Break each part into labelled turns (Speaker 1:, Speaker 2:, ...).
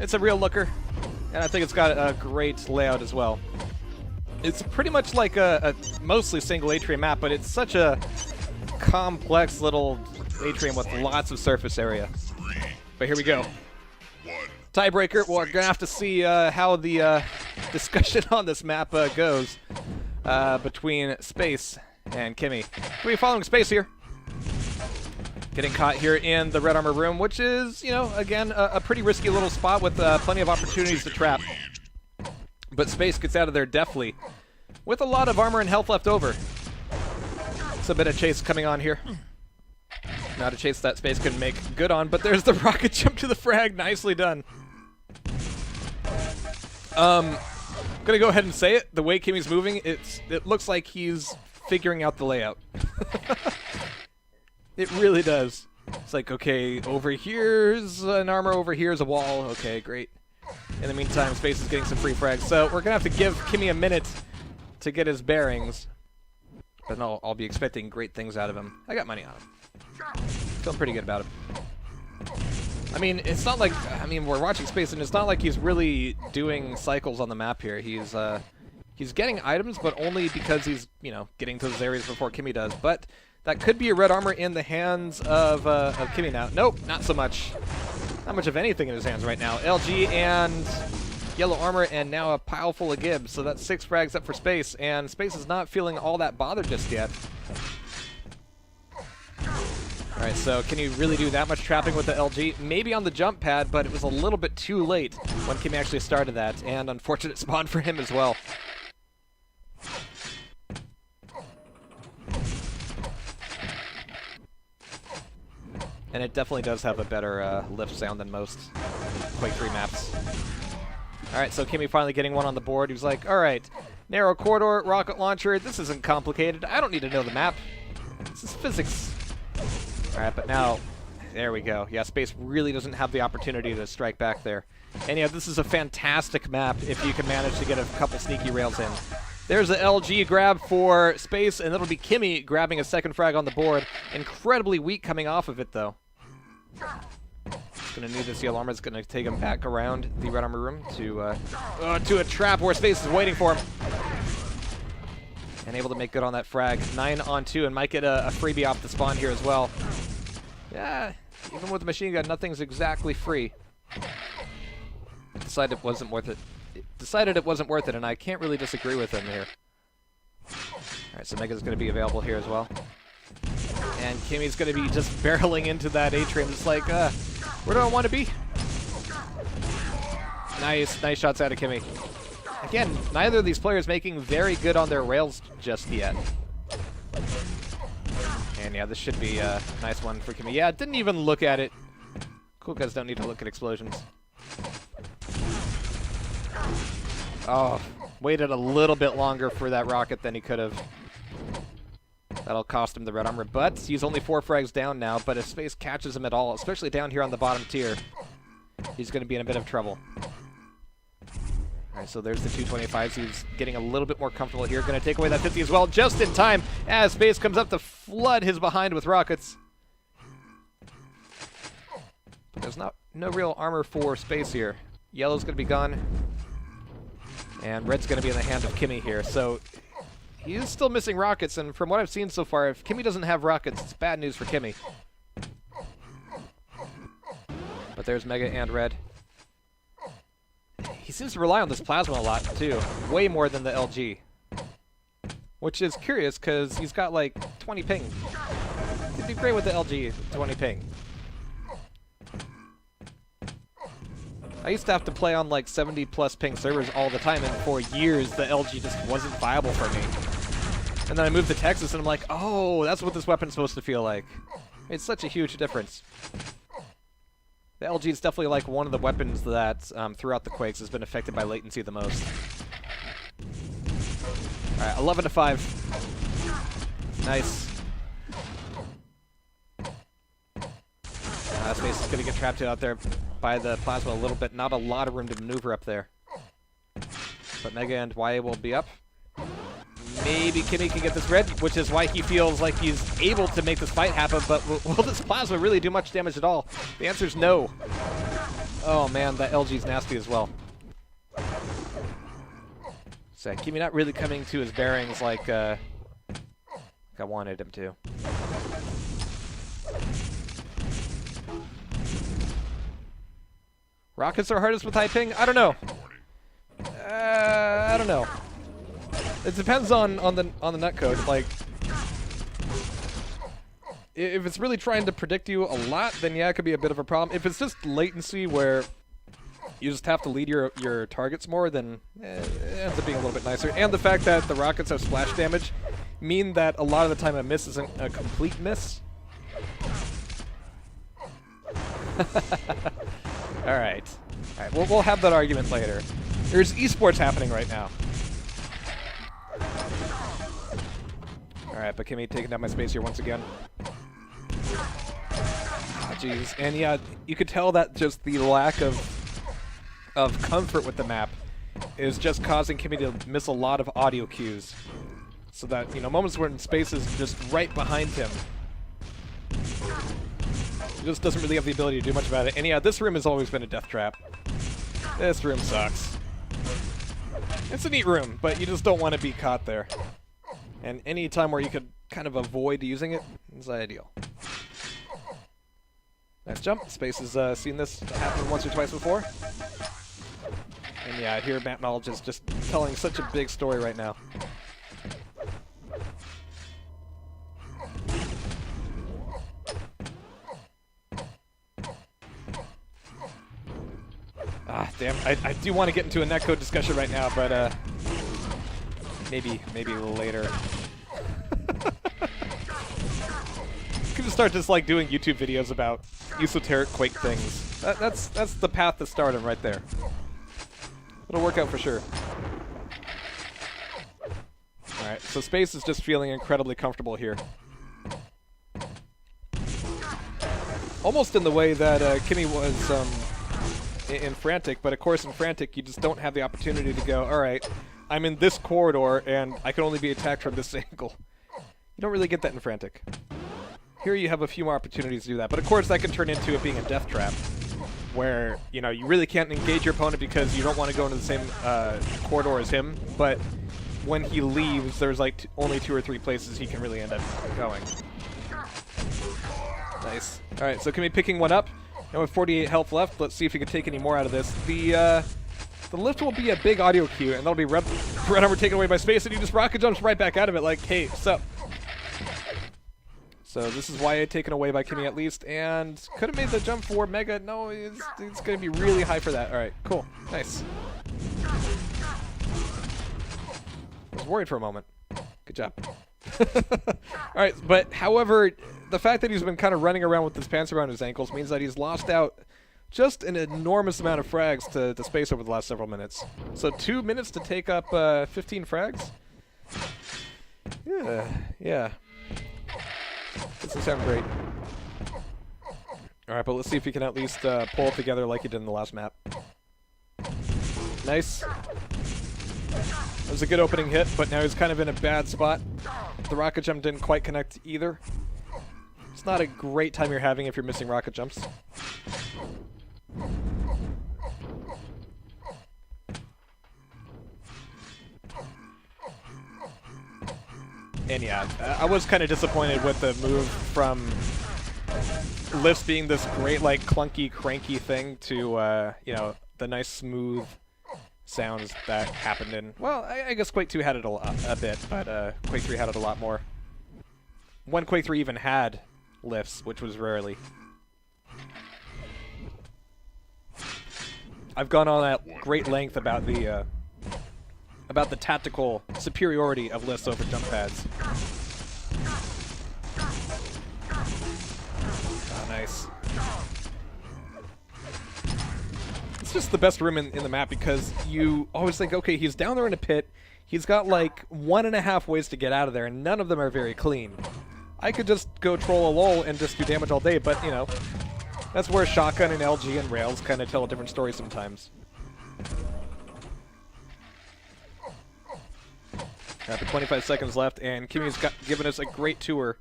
Speaker 1: It's a real looker, and I think it's got a great layout as well. It's pretty much like a mostly single atrium map, but it's such a complex little atrium with lots of surface area. But here we go. Tiebreaker. Well, we're going to have to see how the discussion on this map goes between Space and Kimi. We're following Space here. Getting caught here in the red armor room, which is, you know, again, a pretty risky little spot with plenty of opportunities to trap. But Space gets out of there deftly with a lot of armor and health left over. It's a bit of chase coming on here. Not a chase that Space can make good on, but there's the rocket jump to the frag. Nicely done. Gonna go ahead and say it. The way Kimi's moving, it looks like he's figuring out the layout. It really does. It's like, okay, over here's an armor, over here's a wall. Okay, great. In the meantime, Space is getting some free frags. So we're gonna have to give Kimi a minute to get his bearings. But no, I'll be expecting great things out of him. I got money on him. Feeling pretty good about him. I mean, it's not like, I mean, we're watching Space, and it's not like he's really doing cycles on the map here. He's getting items, but only because he's, you know, getting to those areas before Kimi does. But that could be a red armor in the hands of Kimi now. Nope, not so much. Not much of anything in his hands right now. LG and yellow armor, and now a pile full of Gibbs. So that's 6 frags up for Space, and Space is not feeling all that bothered just yet. Alright, so can you really do that much trapping with the LG? Maybe on the jump pad, but it was a little bit too late when Kimi actually started that, and unfortunate spawn for him as well. And it definitely does have a better lift sound than most Quake 3 maps. Alright, so Kimi finally getting one on the board. He was like, alright, narrow corridor, rocket launcher, this isn't complicated. I don't need to know the map. This is physics. Alright, but now, there we go. Yeah, Space really doesn't have the opportunity to strike back there. And yeah, this is a fantastic map if you can manage to get a couple sneaky rails in. There's the LG grab for Space, and it'll be Kimi grabbing a second frag on the board. Incredibly weak coming off of it, though. He's going to need this yellow armor. It's going to take him back around the red armor room to a trap where Space is waiting for him. And able to make good on that frag. 9 on 2, and might get a freebie off the spawn here as well. Yeah, even with the machine gun, nothing's exactly free. Decided it wasn't worth it. Decided it wasn't worth it, and I can't really disagree with him here. Alright, so Mega's going to be available here as well. And Kimi's going to be just barreling into that atrium, just like, where do I want to be? Nice shots out of Kimi. Again, neither of these players making very good on their rails just yet. And yeah, this should be a nice one for Kimi. Yeah, didn't even look at it. Cool guys don't need to look at explosions. Oh, waited a little bit longer for that rocket than he could have. That'll cost him the red armor, but he's only 4 frags down now, but if Space catches him at all, especially down here on the bottom tier, he's going to be in a bit of trouble. Alright, so there's the 225s. He's getting a little bit more comfortable here. Going to take away that 50 as well, just in time, as Space comes up to flood his behind with rockets. But there's no real armor for Space here. Yellow's going to be gone. And red's going to be in the hand of Kimi here. So he is still missing rockets, and from what I've seen so far, if Kimi doesn't have rockets, it's bad news for Kimi. But there's Mega and red. He seems to rely on this plasma a lot, too. Way more than the LG. Which is curious, because he's got, like, 20 ping. He'd be great with the LG, 20 ping. I used to have to play on, like, 70-plus ping servers all the time, and for years, the LG just wasn't viable for me. And then I moved to Texas, and I'm like, oh, that's what this weapon's supposed to feel like. It's such a huge difference. The LG is definitely like one of the weapons that, throughout the Quakes, has been affected by latency the most. Alright, 11 to 5. Nice. Space is going to get trapped out there by the plasma a little bit. Not a lot of room to maneuver up there. But Mega and YA will be up. Maybe Kimi can get this red, which is why he feels like he's able to make this fight happen, but will this plasma really do much damage at all? The answer is no. Oh man, that LG's nasty as well. So Kimi not really coming to his bearings like I wanted him to. Rockets are hardest with high ping? I don't know. I don't know. It depends on the netcode. Like, if it's really trying to predict you a lot, then yeah, it could be a bit of a problem. If it's just latency where you just have to lead your targets more, then it ends up being a little bit nicer. And the fact that the rockets have splash damage mean that a lot of the time a miss isn't a complete miss. Alright. Alright, we'll have that argument later. There's esports happening right now. Alright, but Kimi taking down my space here once again. Oh, jeez. And yeah, you could tell that just the lack of comfort with the map is just causing Kimi to miss a lot of audio cues. So that, you know, moments when space is just right behind him, he just doesn't really have the ability to do much about it. And yeah, this room has always been a death trap. This room sucks. It's a neat room, but you just don't want to be caught there. And any time where you could kind of avoid using it is ideal. Nice jump. Space has seen this happen once or twice before. And yeah, here Map Knowledge is just telling such a big story right now. Ah, damn. I do want to get into a netcode discussion right now, but maybe later. Could just start just like doing YouTube videos about esoteric Quake things. That's the path to stardom right there. It'll work out for sure. Alright, so Space is just feeling incredibly comfortable here. Almost in the way that Kimi was in Frantic, but of course in Frantic you just don't have the opportunity to go, alright, I'm in this corridor and I can only be attacked from this angle. You don't really get that in Frantic. Here you have a few more opportunities to do that, but of course that can turn into it being a death trap, where, you know, you really can't engage your opponent because you don't want to go into the same corridor as him, but when he leaves, there's like only 2 or 3 places he can really end up going. Nice. Alright, so Kimi picking one up. Now with 48 health left, let's see if he can take any more out of this. The lift will be a big audio cue, and that'll be red armor taken away by Space, and he just rocket jumps right back out of it like, hey, what's up? So this is why taken away by Kimi at least, and could have made the jump for Mega. No, it's going to be really high for that. All right, cool, nice. I was worried for a moment. Good job. All right, but however, the fact that he's been kind of running around with his pants around his ankles means that he's lost out just an enormous amount of frags to Space over the last several minutes. So 2 minutes to take up 15 frags? Yeah. Doesn't sound great. Alright, but let's see if he can at least pull it together like he did in the last map. Nice. That was a good opening hit, but now he's kind of in a bad spot. The rocket jump didn't quite connect either. It's not a great time you're having if you're missing rocket jumps. And yeah, I was kind of disappointed with the move from lifts being this great, like, clunky, cranky thing to, you know, the nice, smooth sounds that happened in... Well, I guess Quake 2 had it a bit, but Quake 3 had it a lot more. When Quake 3 even had lifts, which was rarely. I've gone on at great length about the tactical superiority of lifts over jump pads. Oh, nice. It's just the best room in the map because you always think, okay, he's down there in a pit, he's got like 1.5 ways to get out of there, and none of them are very clean. I could just go troll a lull and just do damage all day, but, you know, that's where Shotgun and LG and Rails kind of tell a different story sometimes. After 25 seconds left, and Kimi's given us a great tour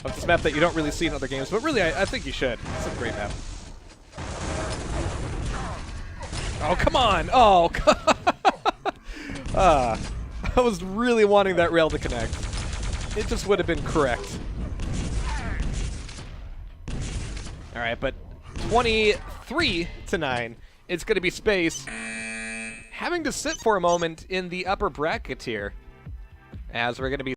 Speaker 1: of this map that you don't really see in other games, but really, I think you should. It's a great map. Oh, come on. Oh, I was really wanting that rail to connect. It just would have been correct. All right, but 23-9. It's going to be Space having to sit for a moment in the upper bracket here, as we're going to be